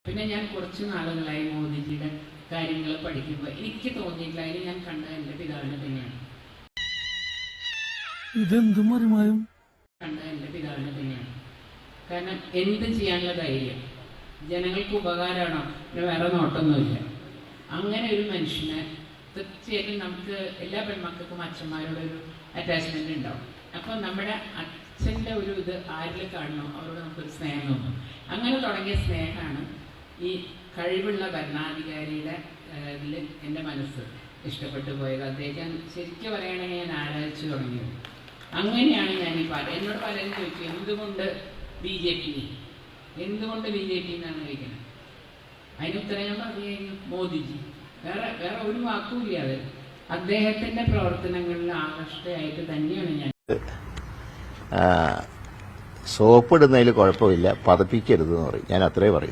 പിന്നെ ഞാൻ കുറച്ച് നാളുകളായി മോദിജിയുടെ കാര്യങ്ങൾ പഠിക്കുമ്പോൾ എനിക്ക് തോന്നിയിട്ടില്ല, അതിന് ഞാൻ കണ്ട എൻ്റെ പിതാവിനെ തന്നെയാണ്. കണ്ട എൻ്റെ പിതാവിനെ തന്നെയാണ്. കാരണം എന്ത് ചെയ്യാനുള്ള ധൈര്യം, ജനങ്ങൾക്ക് ഉപകാരമാണോ, പിന്നെ വേറെ നോട്ടൊന്നുമില്ല. അങ്ങനെ ഒരു മനുഷ്യനെ തീർച്ചയായിട്ടും നമുക്ക് എല്ലാ പെൺമക്കൾക്കും അച്ഛന്മാരോടൊരു അറ്റാച്ച്മെന്റ് ഉണ്ടാവും. അപ്പോൾ നമ്മുടെ അച്ഛൻ്റെ ഒരു ഇത് ആരിൽ കാണണോ അവരോട് നമുക്കൊരു സ്നേഹം തോന്നും. അങ്ങനെ തുടങ്ങിയ സ്നേഹമാണ് ഈ കഴിവുള്ള ഭരണാധികാരിയുടെ ഇതിൽ എൻ്റെ മനസ്സ് ഇഷ്ടപ്പെട്ടു പോയത്. അദ്ദേഹം ശരിക്കും പറയുകയാണെങ്കിൽ ഞാൻ ആരാധിച്ചു തുടങ്ങിയത്. അങ്ങനെയാണ് ഞാൻ എന്നോട് പലരും ചോദിച്ചു എന്തുകൊണ്ട് ബി ജെ പി എന്നാണ് ചോദിക്കുന്നത്. അതിനുത്തരം ഞാൻ പറഞ്ഞു മോദിജി. വേറെ ഒരു വാക്കുമില്ല. അത് അദ്ദേഹത്തിന്റെ പ്രവർത്തനങ്ങളിൽ ആകർഷ്ടയായിട്ട് തന്നെയാണ് ഞാൻ. സോപ്പിടുന്നതിൽ കുഴപ്പമില്ല, പതപ്പിക്കരുതെന്ന് പറയും. ഞാൻ അത്രേ പറയും.